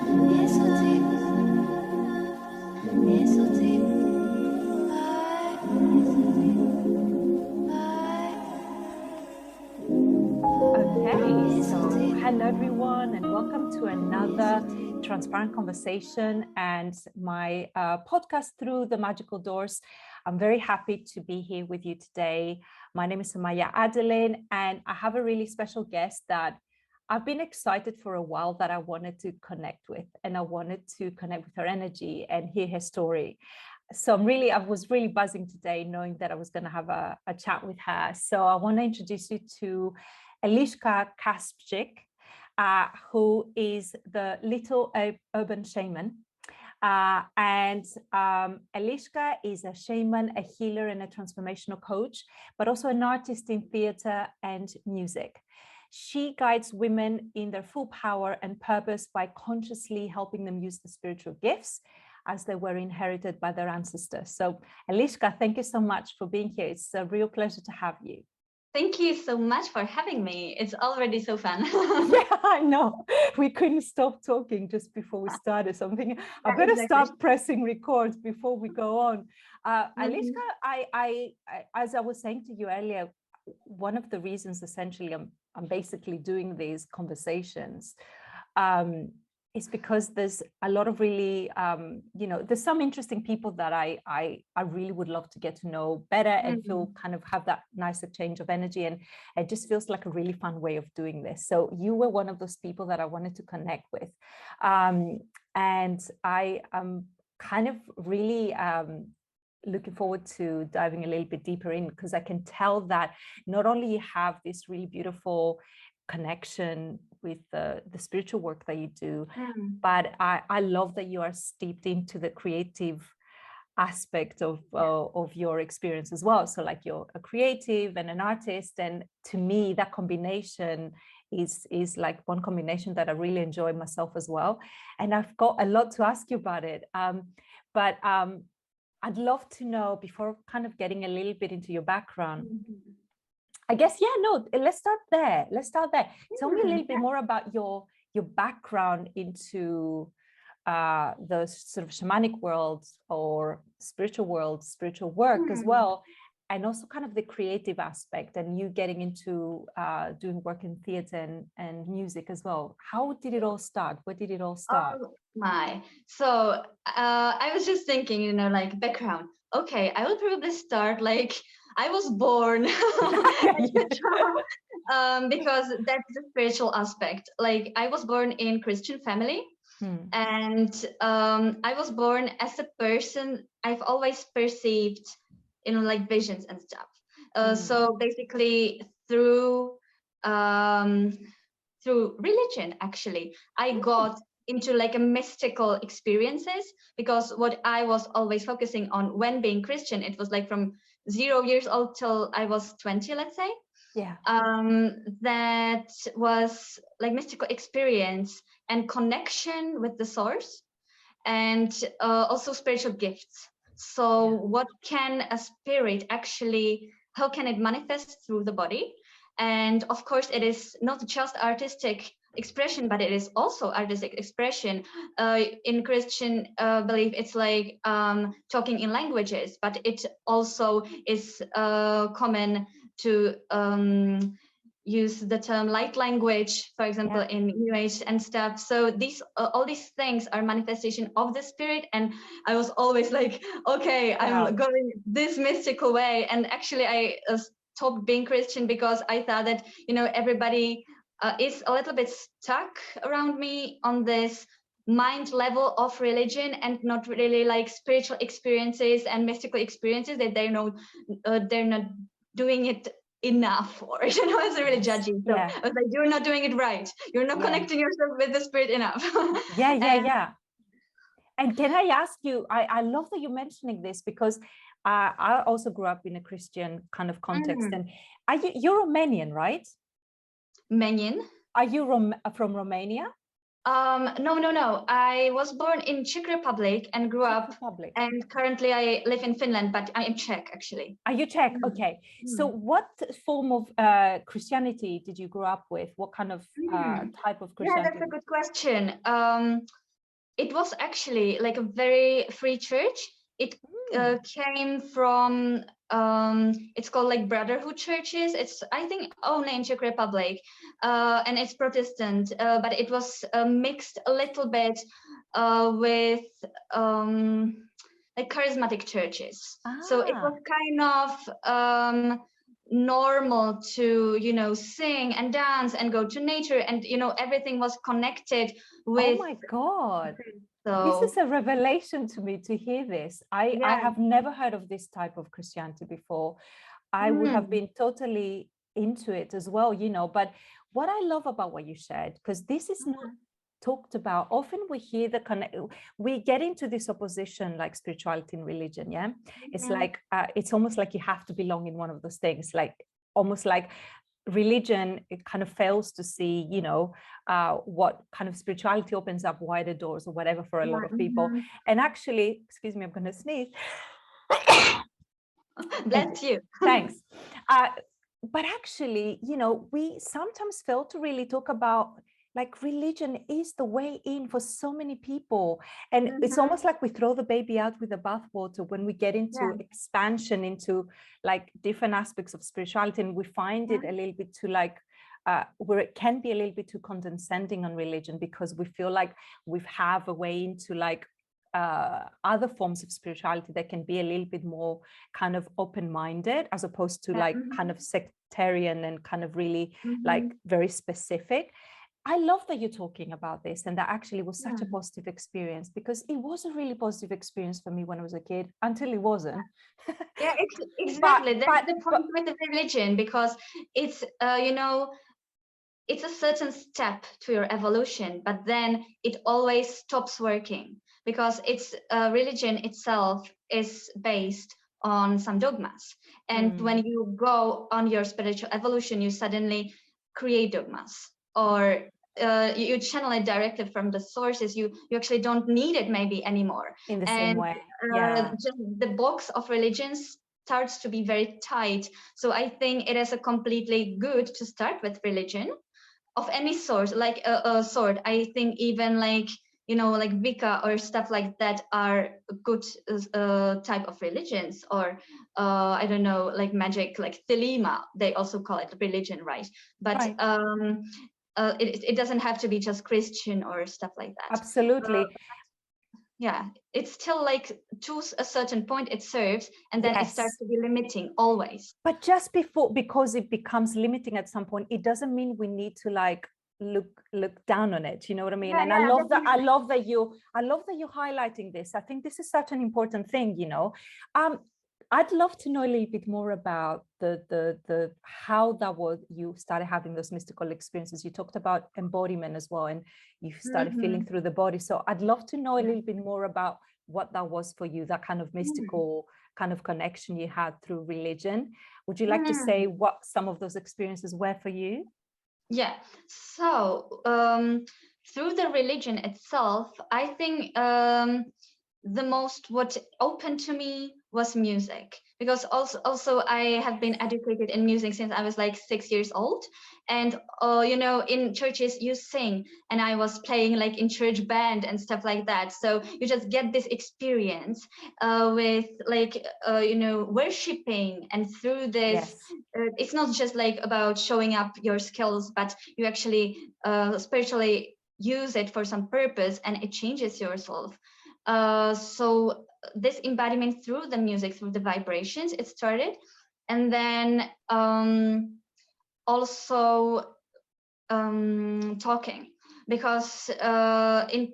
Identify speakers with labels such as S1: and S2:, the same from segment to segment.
S1: Hello everyone, and welcome to another transparent conversation and my podcast Through the Magical Doors. I'm very happy to be here with you today. My name is Maya Adeline, and I have a really special guest that I've been excited for a while that I wanted to connect with, and I wanted to connect with her energy and hear her story. So I was really buzzing today knowing that I was going to have a chat with her. So I want to introduce you to Eliška Kasprzyk, who is the little urban shaman. Eliška is a shaman, a healer, and a transformational coach, but also an artist in theater and music. She guides women in their full power and purpose by consciously helping them use the spiritual gifts as they were inherited by their ancestors. So Eliška, thank you so much for being here. It's a real pleasure to have you.
S2: Thank you so much for having me. It's already so fun.
S1: Yeah, I know. We couldn't stop talking just before we started something. I'm going to start pressing record before we go on. Eliška, I as I was saying to you earlier, one of the reasons essentially I'm basically doing these conversations is because there's a lot of really, there's some interesting people that I really would love to get to know better and feel kind of have that nice exchange of energy. And it just feels like a really fun way of doing this. So you were one of those people that I wanted to connect with. And I am kind of really looking forward to diving a little bit deeper in, because I can tell that not only you have this really beautiful connection with the spiritual work that you do, but I love that you are steeped into the creative aspect of your experience as well. So like you're a creative and an artist, and to me that combination is like one combination that I really enjoy myself as well. And I've got a lot to ask you about it, but I'd love to know, before kind of getting a little bit into your background, I guess, let's start there. Tell me a little bit more about your background into the sort of shamanic world or spiritual work as well, and also kind of the creative aspect, and you getting into doing work in theater and music as well. How did it all start? Where did it all start?
S2: Oh my. So I was just thinking, like background. Okay, I will probably start like I was born because that's the spiritual aspect. Like I was born in Christian family, and I was born as a person I've always perceived, like visions and stuff. So basically through religion, actually, I got into like a mystical experiences, because what I was always focusing on when being Christian, it was like from 0 years old till I was 20, let's say.
S1: Yeah.
S2: That was like mystical experience and connection with the source, and also spiritual gifts. So what can a spirit actually, how can it manifest through the body? And of course, it is not just artistic expression, but it is also artistic expression. In Christian belief, it's like talking in languages, but it also is common to use the term light language, for example, in New Age and stuff. So these all these things are manifestation of the spirit, and I was always like, okay, I'm going this mystical way. And actually I stopped being Christian because I thought that everybody is a little bit stuck around me on this mind level of religion, and not really like spiritual experiences and mystical experiences, that they're not doing it enough, or it's really judgy. So I was like, you're not doing it right, you're not connecting yourself with the spirit enough.
S1: And can I ask you, I love that you're mentioning this, because I also grew up in a Christian kind of context. And you're Romanian, right?
S2: Romanian.
S1: Are you from Romania?
S2: No. I was born in Czech Republic and grew up. And currently I live in Finland, but I am Czech actually.
S1: Are you Czech? Okay. So what form of Christianity did you grow up with? What kind of type of Christianity?
S2: Yeah, that's a good question. it was actually like a very free church. It came from it's called like brotherhood churches. It's, I think, only in Czech Republic, and it's Protestant, but it was mixed a little bit with like charismatic churches. So it was kind of normal to, you know, sing and dance and go to nature, and, you know, everything was connected with.
S1: Oh my God.
S2: So
S1: this is a revelation to me to hear this. I have never heard of this type of Christianity before. I would have been totally into it as well, you know. But what I love about what you shared, because this is not talked about often, we hear we get into this opposition, like spirituality and religion. It's like it's almost like you have to belong in one of those things, like almost like religion, it kind of fails to see, you know, what kind of spirituality opens up wider doors or whatever for a lot of people. And actually, excuse me, I'm going to sneeze.
S2: Bless you.
S1: Thanks. But actually, you know, we sometimes fail to really talk about, like, religion is the way in for so many people. And it's almost like we throw the baby out with the bathwater when we get into expansion into like different aspects of spirituality, and we find it a little bit too like where it can be a little bit too condescending on religion, because we feel like we have a way into like other forms of spirituality that can be a little bit more kind of open-minded, as opposed to like kind of sectarian and kind of really like very specific. I love that you're talking about this, and that actually was such a positive experience, because it was a really positive experience for me when I was a kid, until it wasn't.
S2: Yeah, exactly. That's the point with the religion, because it's, you know, it's a certain step to your evolution, but then it always stops working, because it's religion itself is based on some dogmas. And when you go on your spiritual evolution, you suddenly create dogmas, or you channel it directly from the sources. You actually don't need it maybe anymore.
S1: In the same way.
S2: Just the box of religions starts to be very tight. So I think it is a completely good to start with religion of any sort, like a sort. I think even like, you know, like Wicca or stuff like that are good type of religions, or I don't know, like magic, like Thelema, they also call it religion, right? But it doesn't have to be just Christian or stuff like that.
S1: Absolutely.
S2: Yeah, it's still like to a certain point it serves, and then it starts to be limiting always.
S1: But just because it becomes limiting at some point, it doesn't mean we need to like look down on it. You know what I mean? And I love that you're highlighting this. I think this is such an important thing, you know. I'd love to know a little bit more about the how that was you started having those mystical experiences. You talked about embodiment as well, and you started feeling through the body. So I'd love to know a little bit more about what that was for you, that kind of mystical kind of connection you had through religion. Would you like to say what some of those experiences were for you?
S2: Yeah, so through the religion itself, I think the most what opened to me was music, because also I have been educated in music since I was like 6 years old. And you know, in churches you sing, and I was playing like in church band and stuff like that. So you just get this experience with like you know, worshiping, and through this it's not just like about showing up your skills, but you actually spiritually use it for some purpose, and it changes yourself. So this embodiment through the music, through the vibrations, it started. And then also talking, because in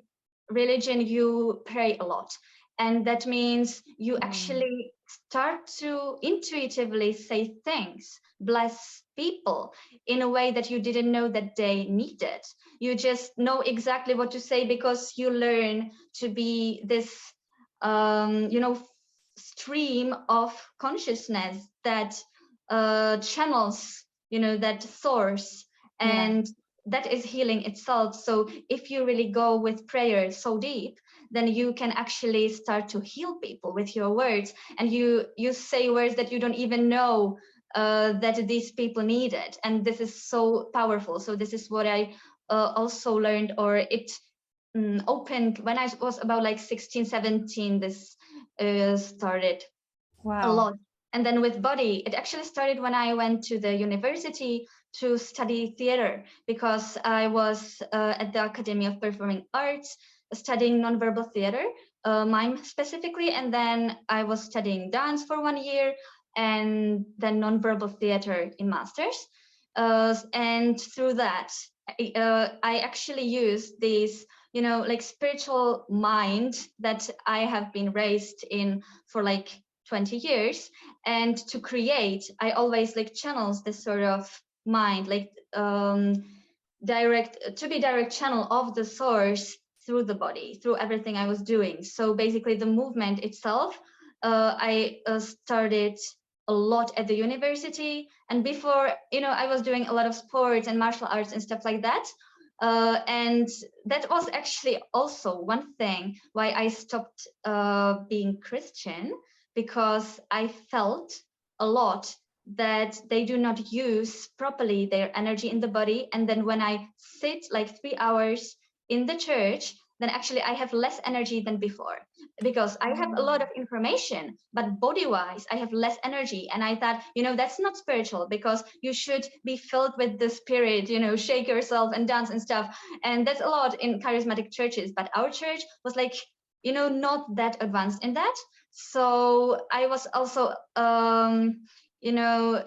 S2: religion you pray a lot, and that means you actually start to intuitively say things, bless people in a way that you didn't know that they needed. You just know exactly what to say, because you learn to be this you know, stream of consciousness that channels, you know, that source, and that is healing itself. So if you really go with prayer so deep, then you can actually start to heal people with your words, and you say words that you don't even know that these people need it. And this is so powerful. So this is what I also learned, or it opened when I was about like 16, 17. This started a
S1: Wow.
S2: lot. And then with body, it actually started when I went to the university to study theater, because I was at the Academy of Performing Arts studying nonverbal theater, mime specifically. And then I was studying dance for 1 year, and then nonverbal theater in masters. And through that, I actually use these, you know, like spiritual mind that I have been raised in for like 20 years. And to create, I always like channels this sort of mind, like direct channel of the source through the body, through everything I was doing. So basically the movement itself, I started a lot at the university. And before, you know, I was doing a lot of sports and martial arts and stuff like that. And that was actually also one thing why I stopped being Christian, because I felt a lot that they do not use properly their energy in the body. And then when I sit like 3 hours in the church, then actually I have less energy than before, because I have a lot of information, but body-wise, I have less energy. And I thought, you know, that's not spiritual, because you should be filled with the spirit, you know, shake yourself and dance and stuff. And that's a lot in charismatic churches, but our church was like, you know, not that advanced in that. So I was also, you know,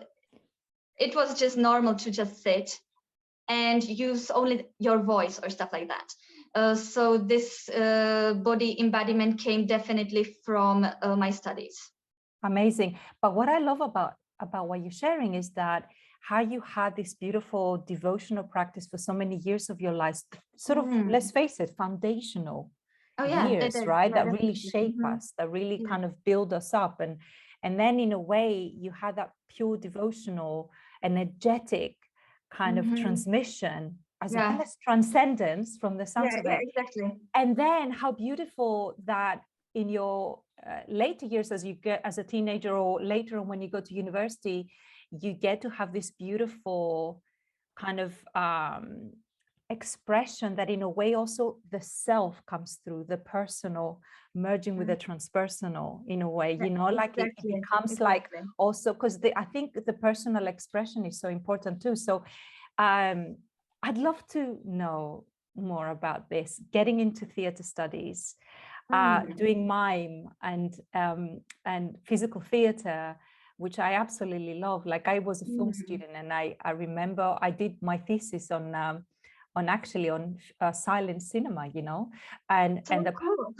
S2: it was just normal to just sit and use only your voice or stuff like that. So this body embodiment came definitely from my studies.
S1: Amazing. But what I love about what you're sharing is that how you had this beautiful devotional practice for so many years of your life, sort of, let's face it, foundational years, right?
S2: Yeah,
S1: that really shape us, that really kind of build us up. And then in a way, you had that pure devotional, energetic kind of transmission, as well as transcendence from the sounds of it.
S2: Exactly.
S1: And then how beautiful that in your later years, as you get as a teenager, or later on when you go to university, you get to have this beautiful kind of expression that in a way also the self comes through, the personal merging with the transpersonal in a way, you know, like it becomes like also, because I think the personal expression is so important too. So I'd love to know more about this, getting into theater studies, doing mime and physical theater, which I absolutely love. Like I was a film student, and I remember I did my thesis on silent cinema, you know, and
S2: so
S1: the
S2: cool.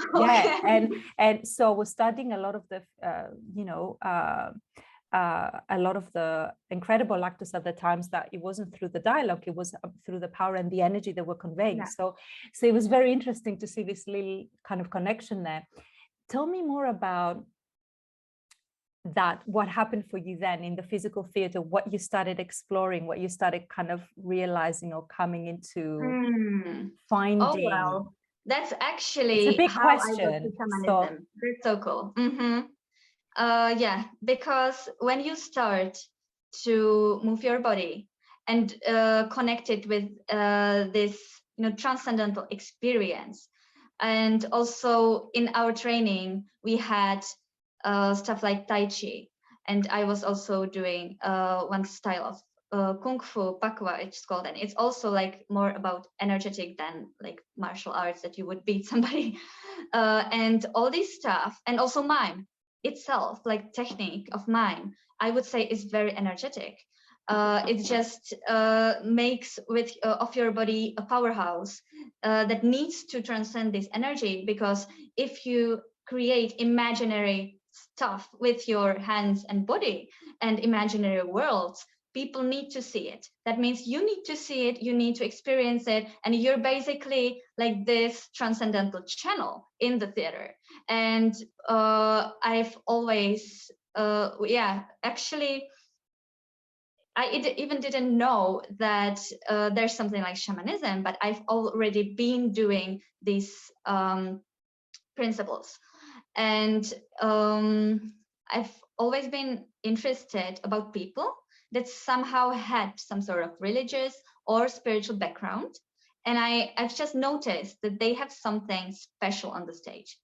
S1: and so I was studying a lot of the a lot of the incredible actors at the times, that it wasn't through the dialogue, it was through the power and the energy they were conveying. So it was very interesting to see this little kind of connection there. Tell me more about that, what happened for you then in the physical theater, what you started exploring, what you started kind of realizing or coming into finding.
S2: Oh, well, that's actually
S1: it's a big
S2: how
S1: question.
S2: I got to shamanism. That's so cool. Yeah, because when you start to move your body and connect it with this, you know, transcendental experience, and also in our training we had stuff like Tai Chi, and I was also doing one style of Kung Fu, Pakwa, it's called, and it's also like more about energetic than like martial arts that you would beat somebody, and all this stuff, and also mime itself, like technique of mime, I would say is very energetic. It just makes of your body a powerhouse that needs to transcend this energy, because if you create imaginary stuff with your hands and body and imaginary worlds, people need to see it. That means you need to see it, you need to experience it, and you're basically like this transcendental channel in the theater. And I've always, actually, I even didn't know that there's something like shamanism, but I've already been doing these principles. And I've always been interested about people that somehow had some sort of religious or spiritual background, And I've just noticed that they have something special on the stage.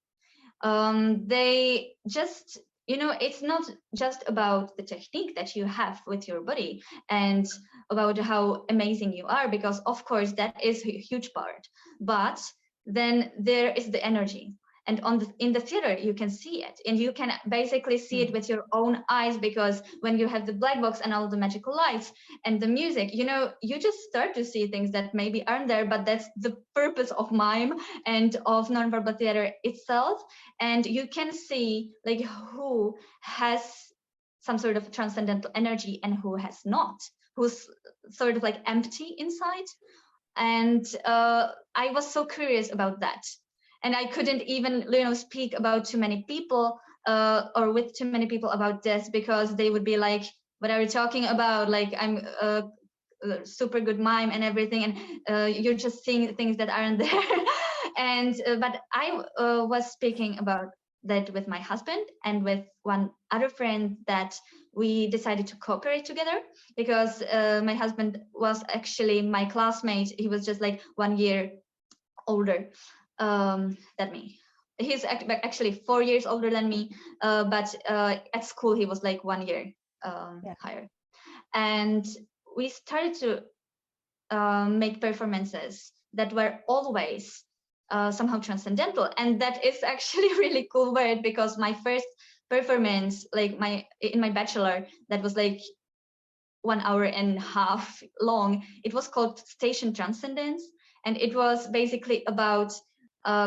S2: They just, it's not just about the technique that you have with your body and about how amazing you are, because of course that is a huge part, but then there is the energy. And in the theater, you can see it, and you can basically see it with your own eyes, because when you have the black box and all the magical lights and the music, you just start to see things that maybe aren't there, but that's the purpose of mime and of nonverbal theater itself. And you can see like who has some sort of transcendental energy and who has not, who's sort of like empty inside. And I was so curious about that. And I couldn't even, speak about too many people or with too many people about this, because they would be like, what are you talking about? Like, I'm a super good mime and everything, and you're just seeing things that aren't there. And but I was speaking about that with my husband and with one other friend, that we decided to cooperate together, because my husband was actually my classmate. He was just like 1 year older than me. He's actually 4 years older than me, but at school he was like 1 year higher. And we started to make performances that were always somehow transcendental. And that is actually really cool word, because my first performance, like in my bachelor, that was like 1.5 hours long. It was called Station Transcendence, and it was basically about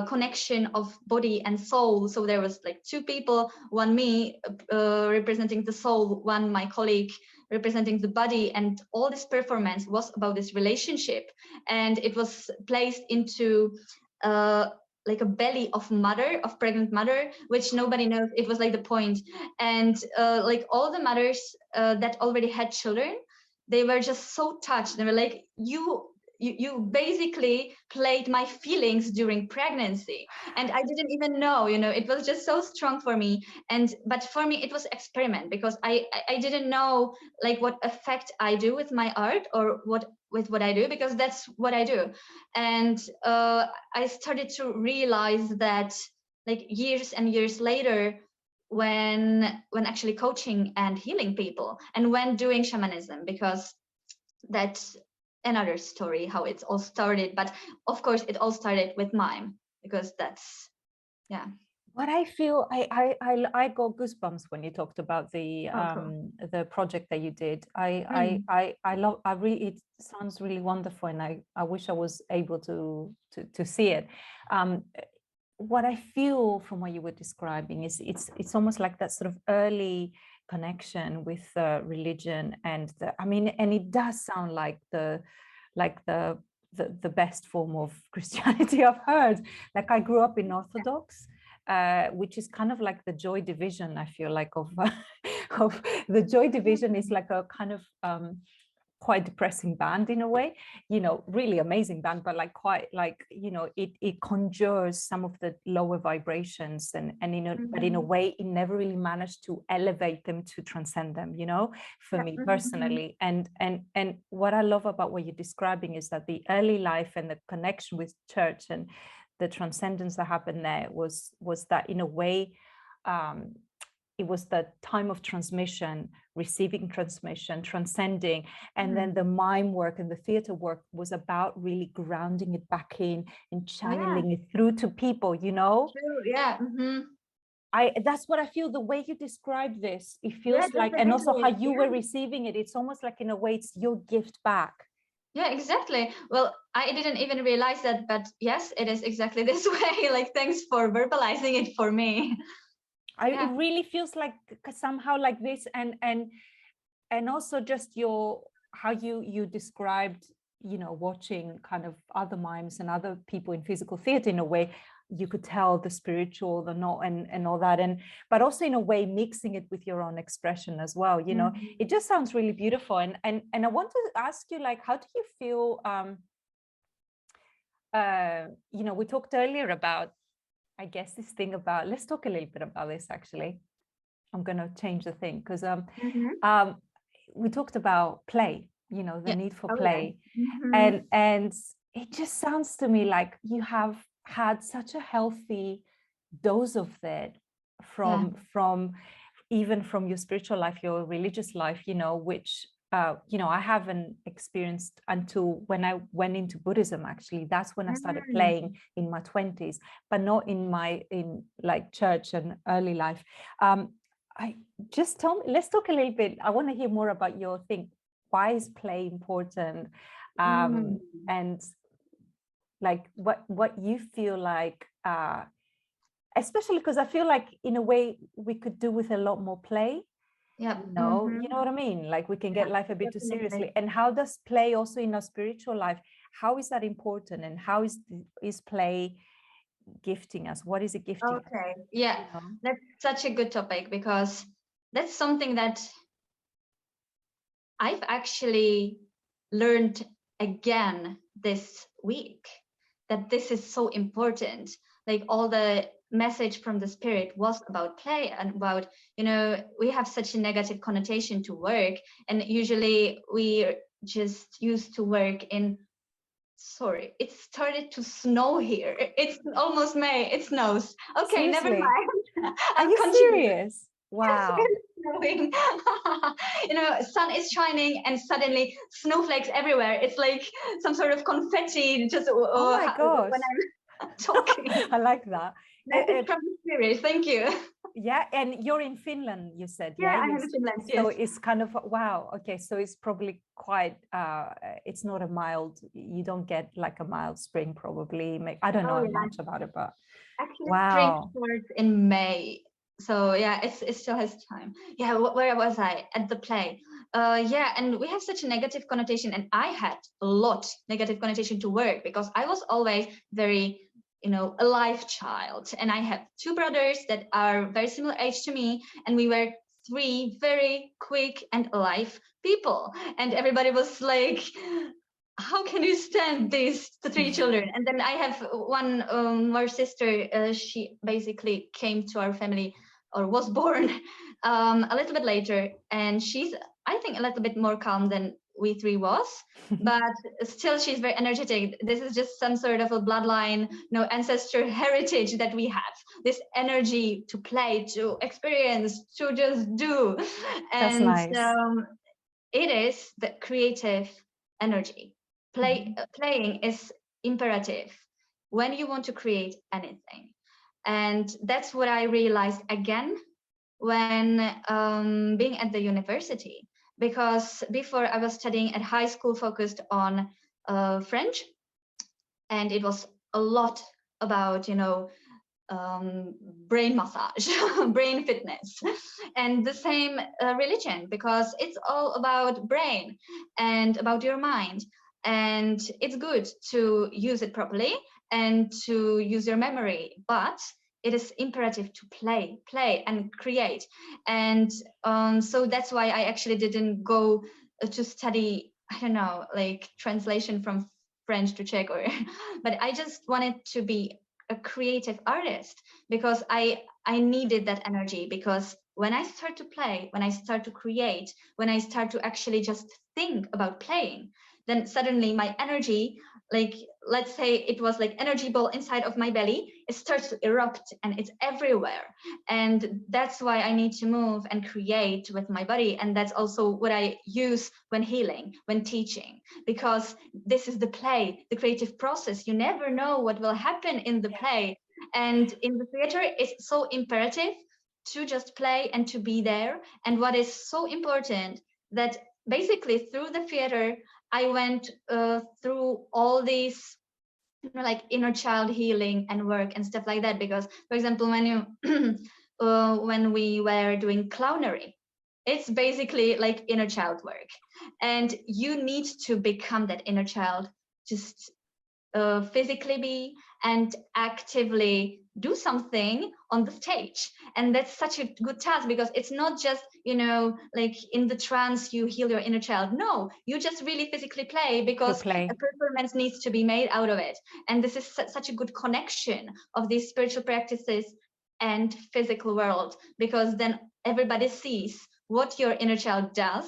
S2: connection of body and soul. So there was like 2 people, one me representing the soul, one my colleague representing the body, and all this performance was about this relationship. And it was placed into like a belly of pregnant mother, which nobody knows. It was like the point. And like all the mothers that already had children, they were just so touched. They were like, you basically played my feelings during pregnancy, and I didn't even know, it was just so strong for me. But for me it was experiment, because I didn't know like what effect I do with my art, or what I do, because that's what I do. And I started to realize that like years and years later, when actually coaching and healing people, and when doing shamanism, because that's another story how it's all started. But of course it all started with mime, because that's
S1: what I feel. I got goosebumps when you talked about the
S2: cool.
S1: the project that you did. I love. I really. It sounds really wonderful, and I wish I was able to see it. What I feel from what you were describing is it's almost like that sort of early connection with religion, and and it does sound like the best form of Christianity I've heard. Like, I grew up in Orthodox, which is kind of like the Joy Division. I feel like of the Joy Division is like a kind of quite depressing band in a way, really amazing band, but like quite like, it conjures some of the lower vibrations, and but in a way it never really managed to elevate them, to transcend them, for me personally. And what I love about what you're describing is that the early life and the connection with church and the transcendence that happened there was that, in a way, it was the time of transmission, receiving transmission, transcending. And then the mime work and the theater work was about really grounding it back in and channeling it through to people,
S2: True.
S1: That's what I feel, the way you describe this. It feels like, and also how you were receiving it, it's almost like, in a way, it's your gift back.
S2: Yeah, exactly. Well, I didn't even realize that, but yes, it is exactly this way. Like, thanks for verbalizing it for me.
S1: It really feels like somehow like this, and also just how you described, watching kind of other mimes and other people in physical theater. In a way, you could tell the spiritual, the not, and all that, but also in a way mixing it with your own expression as well. It just sounds really beautiful. And I want to ask you, like, how do you feel? We talked earlier about, I guess, this thing about, let's talk a little bit about this, actually. I'm going to change the thing, because we talked about play, the need for play. And it just sounds to me like you have had such a healthy dose of that from even from your spiritual life, your religious life, which I haven't experienced until when I went into Buddhism. Actually, that's when I started playing in my 20s, but not in like church and early life. Let's talk a little bit. I want to hear more about your thing. Why is play important? And like what you feel like, especially because I feel like in a way we could do with a lot more play.
S2: Yeah.
S1: You know what I mean? Like we can get life a bit too seriously. And how does play also in our spiritual life? How is that important? And how is play gifting us? What is it gifting us?
S2: Okay. Yeah. That's such a good topic, because that's something that I've actually learned again this week, that this is so important. Like all the message from the spirit was about play and about, we have such a negative connotation to work, and usually we just used to work in, sorry, it started to snow here. It's almost May, it snows. Okay,
S1: Seriously?
S2: never mind.
S1: Are you serious? Wow.
S2: Snowing. Sun is shining and suddenly snowflakes everywhere. It's like some sort of confetti just
S1: Oh my gosh.
S2: when I'm talking.
S1: I like that.
S2: That's from the spirit. Thank you.
S1: Yeah, and you're in Finland, you said.
S2: Yeah, I'm in Finland.
S1: So it's kind of, wow. Okay, so it's probably quite. It's not a mild. You don't get like a mild spring, probably. I don't know much about it, but
S2: actually,
S1: wow.
S2: spring starts in May. So yeah, it still has time. Yeah, where was I? At the play. Yeah, and we have such a negative connotation, and I had a lot negative connotation to work, because I was always very, a life child, and I have 2 brothers that are very similar age to me, and we were 3 very quick and alive people, and everybody was like, how can you stand these 3 children? And then I have one more sister. She basically came to our family, or was born a little bit later, and she's, I think, a little bit more calm than we 3 was, but still she's very energetic. This is just some sort of a bloodline, ancestor heritage that we have, this energy to play, to experience, to just do. And
S1: that's nice.
S2: It is the creative energy. Playing is imperative when you want to create anything. And that's what I realized again when being at the university, because before I was studying at high school focused on French, and it was a lot about, brain massage, brain fitness, and the same religion, because it's all about brain and about your mind. And it's good to use it properly and to use your memory, but it is imperative to play and create. And so that's why I actually didn't go to study, I don't know, like translation from French to Czech, or but I just wanted to be a creative artist, because I needed that energy. Because when I start to play, when I start to create, when I start to actually just think about playing, then suddenly my energy, like, let's say it was like energy ball inside of my belly, it starts to erupt and it's everywhere. And that's why I need to move and create with my body. And that's also what I use when healing, when teaching, because this is the play, the creative process. You never know what will happen in the play. And in the theater, it's so imperative to just play and to be there. And what is so important, that basically through the theater, I went through all these, like inner child healing and work and stuff like that. Because, for example, when you when we were doing clownery, it's basically like inner child work, and you need to become that inner child, just physically be and actively do something on the stage. And that's such a good task, because it's not just, like in the trance you heal your inner child. No, you just really physically play, because a performance needs to be made out of it. And this is such a good connection of these spiritual practices and physical world, because then everybody sees what your inner child does,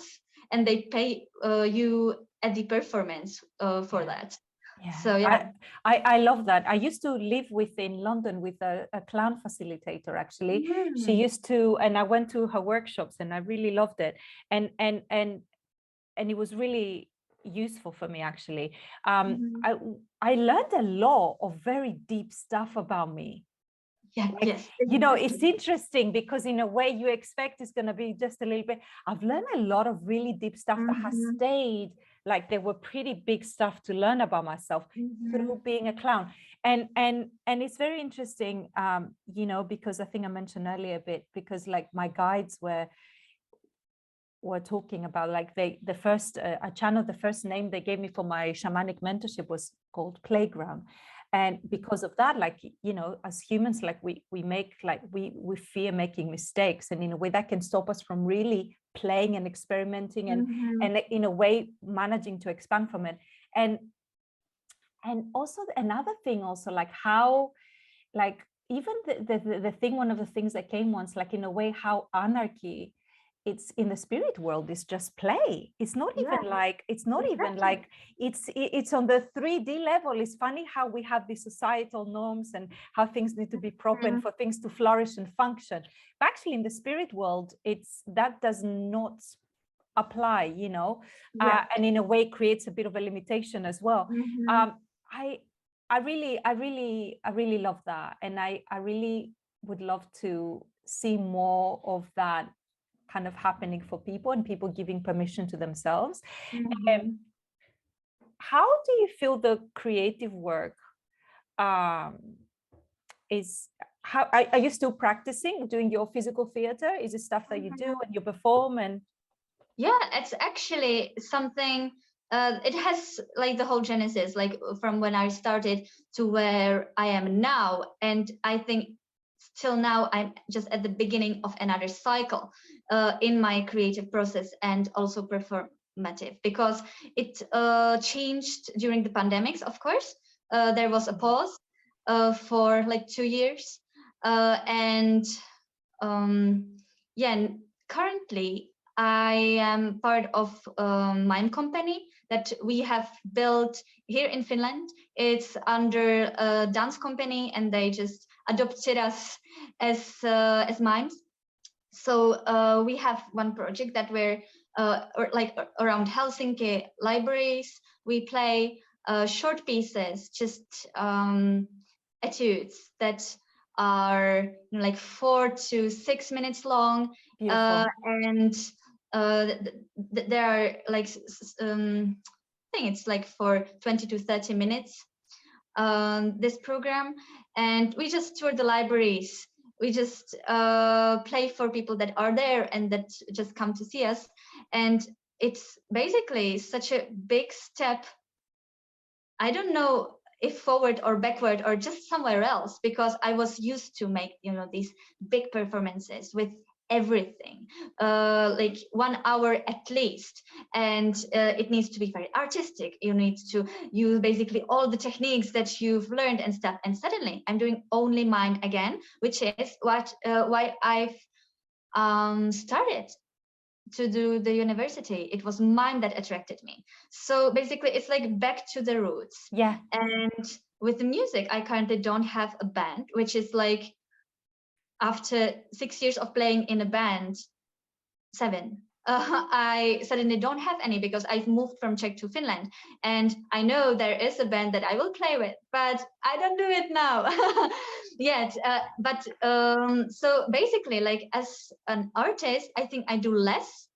S2: and they pay you at the performance for that.
S1: Yeah.
S2: So yeah,
S1: I love that. I used to live within London with a clown facilitator, actually. She used to, and I went to her workshops and I really loved it. And it was really useful for me, actually. I learned a lot of very deep stuff about me.
S2: yeah,
S1: Like,
S2: yes.
S1: you know, it's interesting because in a way you expect it's going to be just a little bit. I've learned a lot of really deep stuff that has stayed. Like there were pretty big stuff to learn about myself through being a clown. And it's very interesting, you know, because I think I mentioned earlier a bit, because like my guides were talking about, like the first the first name they gave me for my shamanic mentorship was called Playground. And because of that, like, you know, as humans, like we make, like we fear making mistakes, and in a way that can stop us from really playing and experimenting and in a way managing to expand from it. And also another thing also, like how, like even the thing, one of the things that came once, like in a way how anarchy, it's in the spirit world, is just play. It's not even like, it's not even like, it's on the 3D level. It's funny how we have these societal norms and how things need to be proper and for things to flourish and function. But actually in the spirit world, that does not apply, you know, and in a way creates a bit of a limitation as well. I really love that, and I really would love to see more of that kind of happening for people, and people giving permission to themselves. How do you feel the creative work is? How are you still practicing, doing your physical theater? Is it stuff that you do and you perform? And
S2: yeah, it's actually something. It has like the whole genesis, like from when I started to where I am now, and I think till now I'm just at the beginning of another cycle in my creative process, and also performative, because it changed during the pandemics. Of course, there was a pause for like 2 years, and yeah, and currently I am part of a mime company that we have built here in Finland. It's under a dance company, and they just adopted us as mimes. So we have one project that we're around Helsinki libraries. We play short pieces, just etudes that are like 4 to 6 minutes long, and there are like I think it's like for 20 to 30 minutes, this program, and we just tour the libraries. We just play for people that are there and that just come to see us, and it's basically such a big step. I don't know if forward or backward or just somewhere else, because I was used to make, you know, these big performances with everything, like 1 hour at least, and it needs to be very artistic. You need to use basically all the techniques that you've learned and stuff, and suddenly I'm doing only mime again, which is why I've started to do the university. It was mime that attracted me. So basically it's like back to the roots.
S1: Yeah.
S2: And with the music, I currently don't have a band, which is like, after 6 years of playing in a band, 7, I suddenly don't have any, because I've moved from Czech to Finland, and I know there is a band that I will play with, but I don't do it now yet. So basically, like as an artist, I think I do less,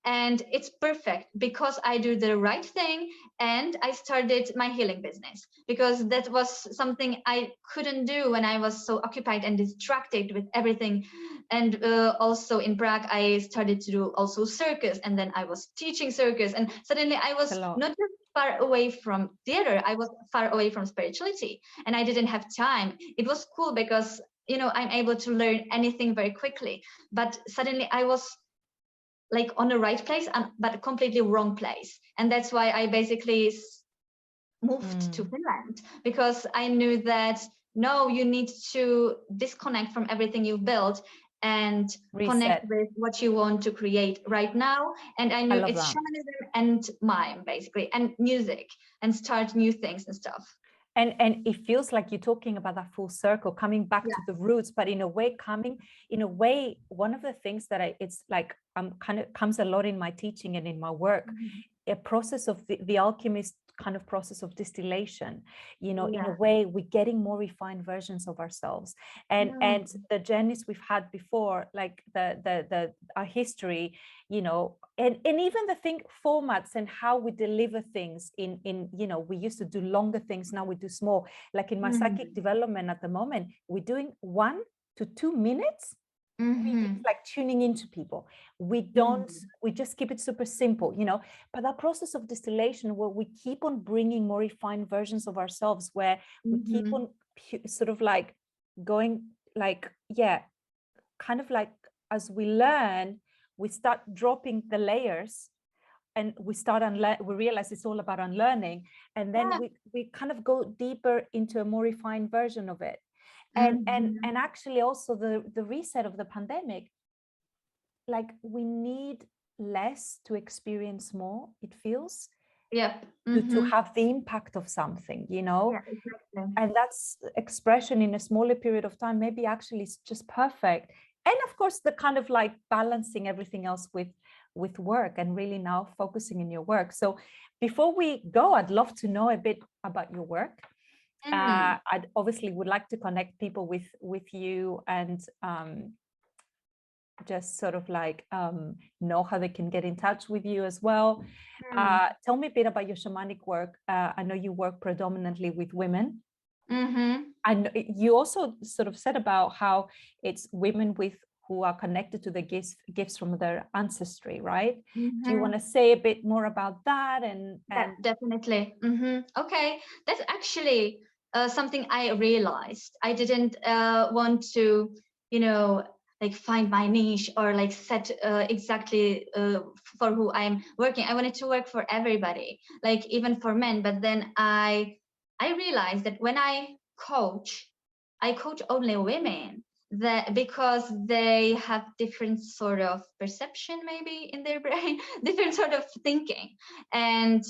S2: and it's perfect because I do the right thing, and I started my healing business, because that was something I couldn't do when I was so occupied and distracted with everything. And also in Prague, I started to do also circus, and then I was teaching circus, and suddenly I was not just far away from theater, I was far away from spirituality, and I didn't have time. It was cool because, you know, I'm able to learn anything very quickly, but suddenly I was like on the right place, but a completely wrong place. And that's why I basically moved to Finland, because I knew that no, you need to disconnect from everything you've built and
S1: Reset.
S2: connect with what you want to create right now. And I knew it's shamanism and mime, basically, and music, and start new things and stuff.
S1: And it feels like you're talking about that full circle, coming back to the roots, but in a way, one of the things that it's like kind of comes a lot in my teaching and in my work, a process of the alchemist kind of process of distillation, in a way, we're getting more refined versions of ourselves. And the journeys we've had before, like our history, and even the formats and how we deliver things in we used to do longer things, now we do small. Like in my psychic development at the moment, we're doing 1 to 2 minutes. It's like tuning into people. We just keep it super simple, but that process of distillation where we keep on bringing more refined versions of ourselves, where we keep on sort of like going like, kind of like as we learn, we start dropping the layers and we realize it's all about unlearning. And then we kind of go deeper into a more refined version of it. And actually also the reset of the pandemic, like we need less to experience more, it feels, to have the impact of something,
S2: exactly.
S1: And that's expression in a smaller period of time, maybe actually it's just perfect. And of course the kind of like balancing everything else with work and really now focusing in your work. So before we go, I'd love to know a bit about your work. I'd obviously would like to connect people with you and just sort of like know how they can get in touch with you as well. Tell me a bit about your shamanic work. I know you work predominantly with women. And you also sort of said about how it's women who are connected to the gifts from their ancestry, right? Do you want to say a bit more about that? And
S2: definitely. Okay, that's actually something I realized. I didn't want to, like find my niche or like set exactly for who I'm working. I wanted to work for everybody, like even for men. But then I realized that when I coach only women, that because they have different sort of perception maybe in their brain, different sort of thinking. And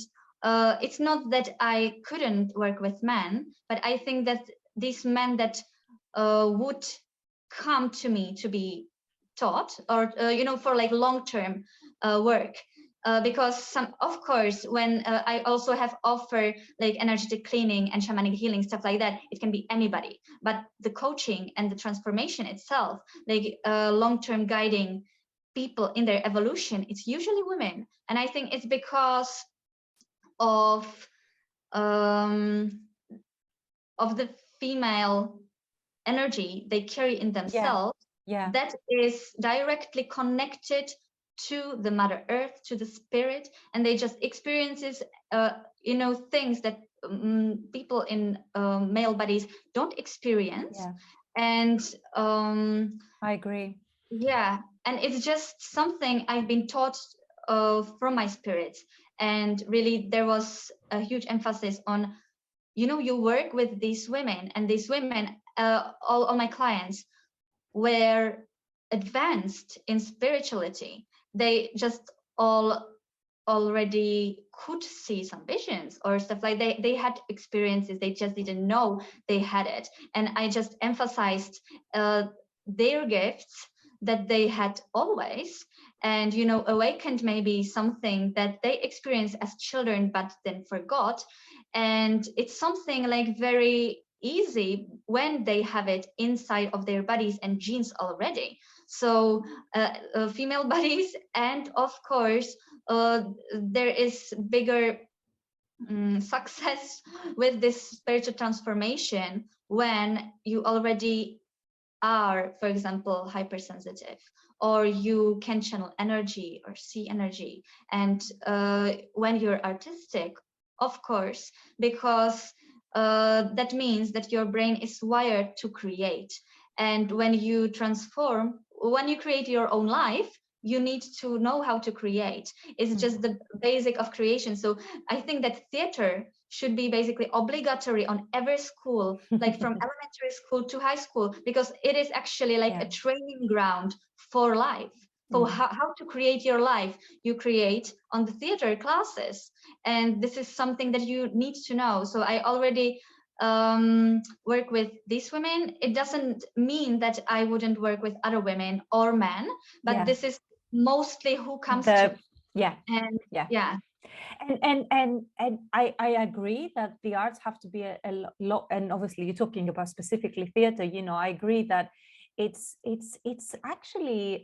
S2: it's not that I couldn't work with men, but I think that these men that would come to me to be taught or for like long-term work, because of course when I also have offer like energetic cleaning and shamanic healing, stuff like that, it can be anybody. But the coaching and the transformation itself, like long-term guiding people in their evolution, it's usually women. And I think it's because of the female energy they carry in themselves, that is directly connected to the Mother Earth, to the spirit, and they just experiences things that people in male bodies don't experience. And
S1: I agree.
S2: And it's just something I've been taught from my spirit. And really there was a huge emphasis on, you work with these women, and these women, all my clients were advanced in spirituality. They just all already could see some visions or stuff like they had experiences, they just didn't know they had it. And I just emphasized their gifts that they had always, and awakened maybe something that they experienced as children but then forgot. And it's something like very easy when they have it inside of their bodies and genes already. So female bodies, and of course there is bigger success with this spiritual transformation when you already are, for example, hypersensitive, or you can channel energy or see energy. And when you're artistic, of course, because that means that your brain is wired to create. And when you transform, when you create your own life, you need to know how to create. It's just the basic of creation. So I think that theater should be basically obligatory on every school, like from elementary school to high school, because it is actually like a training ground for life. For how to create your life, you create on the theater classes. And this is something that you need to know. So I already work with these women. It doesn't mean that I wouldn't work with other women or men, but this is mostly who comes to.
S1: And I agree that the arts have to be a lot, and obviously you're talking about specifically theater, you know, I agree that it's actually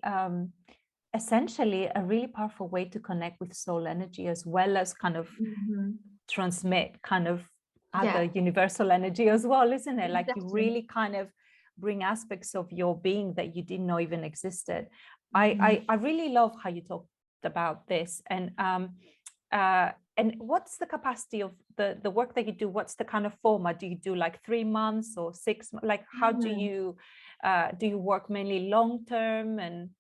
S1: essentially a really powerful way to connect with soul energy, as well as kind of transmit kind of other universal energy as well, isn't it? Like you really kind of bring aspects of your being that you didn't know even existed. I really love how you talked about this. And what's the capacity of the work that you do? What's the kind of format? Do you do like 3 months or 6? Like how do you work mainly long term? And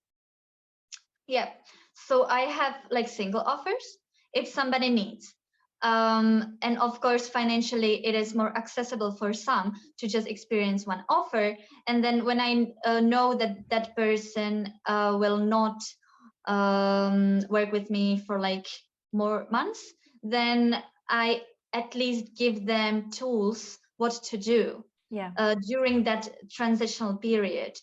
S2: so I have like single offers if somebody needs. And of course, financially, it is more accessible for some to just experience one offer. And then when I know that that person will not work with me for like more months, then I at least give them tools what to do during that transitional period.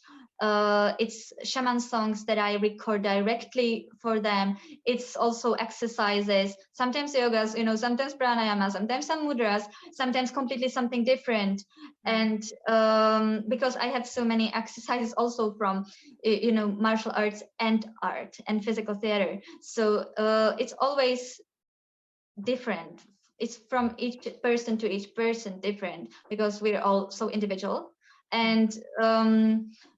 S2: It's shaman songs that I record directly for them. It's also exercises, sometimes yogas, you know, sometimes pranayama, sometimes some mudras, sometimes completely something different. And because I have so many exercises also from, you know, martial arts and art and physical theater. So it's always different. It's from each person to each person different, because we're all so individual. And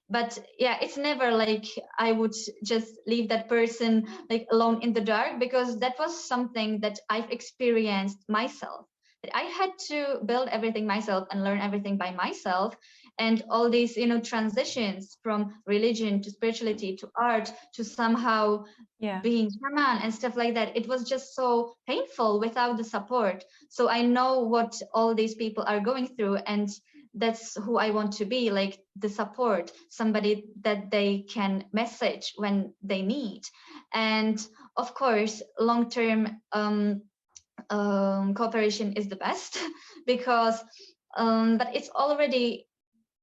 S2: but yeah, it's never like I would just leave that person like alone in the dark, because that was something that I've experienced myself, that I had to build everything myself and learn everything by myself. And all these, you know, transitions from religion to spirituality to art to somehow being shaman and stuff like that, it was just so painful without the support. So I know what all these people are going through, and that's who I want to be, like the support, somebody that they can message when they need. And of course, long-term cooperation is the best, because but it's already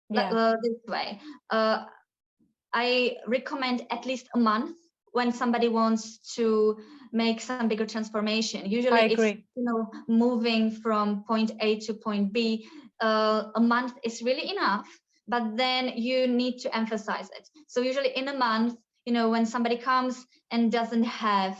S2: this way. I recommend at least a month when somebody wants to make some bigger transformation. Usually it's, you know, moving from point A to point B. A month is really enough, but then you need to emphasize it. So usually in a month, you know, when somebody comes and doesn't have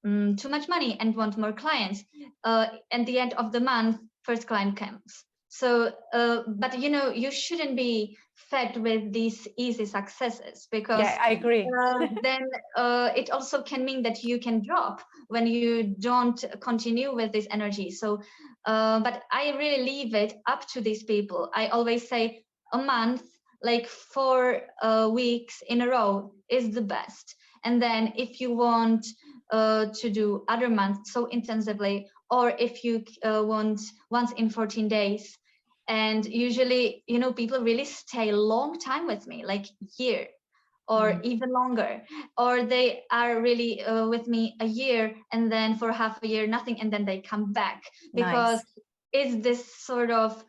S2: too much money and want more clients, at the end of the month, first client comes. So, but you know, you shouldn't be fed with these easy successes, because
S1: I agree.
S2: then it also can mean that you can drop when you don't continue with this energy. So, but I really leave it up to these people. I always say a month, like 4 weeks in a row is the best. And then if you want to do other months so intensively, or if you want once in 14 days, and usually, you know, people really stay a long time with me, like a year or even longer, or they are really with me a year and then for half a year nothing, and then they come back, because it's this sort of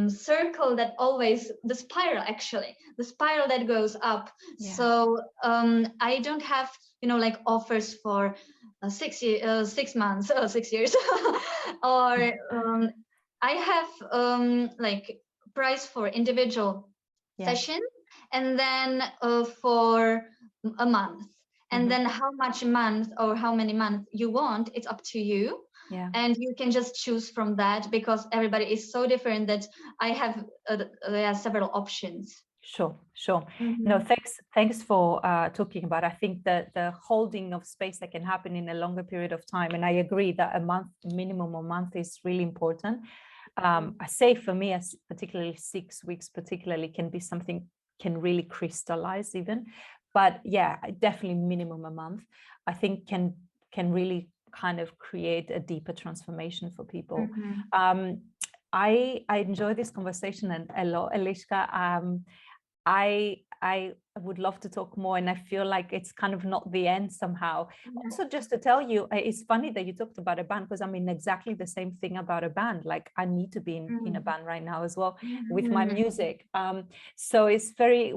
S2: circle that always, the spiral actually, the spiral that goes up. So I don't have, you know, like offers for 6 months or 6 years or I have like price for individual session, and then for a month, and then how much a month or how many months you want, it's up to you. And you can just choose from that, because everybody is so different that I have several options.
S1: Sure. No, thanks for talking about. I think that the holding of space that can happen in a longer period of time, and I agree that a month, minimum a month, is really important. I say for me, as particularly 6 weeks, particularly can be something can really crystallize even, but definitely minimum a month. I think can really kind of create a deeper transformation for people. I enjoy this conversation and a lot, Eliška. I would love to talk more, and I feel like it's kind of not the end somehow. Also, just to tell you, it's funny that you talked about a band, because I mean exactly the same thing about a band. Like I need to be in a band right now as well with my music. So it's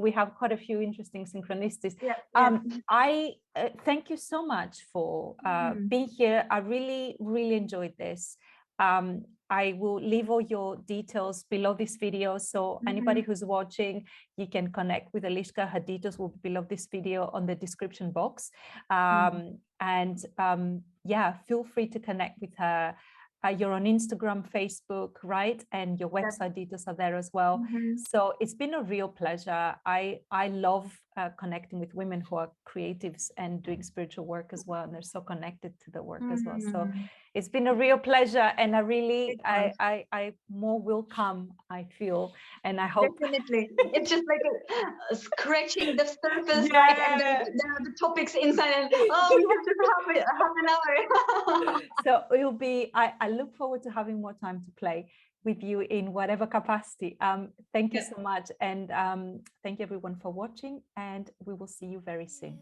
S1: we have quite a few interesting synchronicities. I thank you so much for being here. I really, really enjoyed this. I will leave all your details below this video. So anybody who's watching, you can connect with Eliška. Her details will be below this video on the description box. Yeah, feel free to connect with her. You're on Instagram, Facebook, right? And your website details are there as well. So it's been a real pleasure. I love connecting with women who are creatives and doing spiritual work as well. And they're so connected to the work as well. So it's been a real pleasure. And I really, I more will come, I feel. And I hope.
S2: Definitely. It's just like scratching the surface, right? And then there are the topics inside. And we have just half an hour.
S1: So it'll be, I look forward to having more time to play with you in whatever capacity. Thank you so much. And thank you everyone for watching, and we will see you very soon.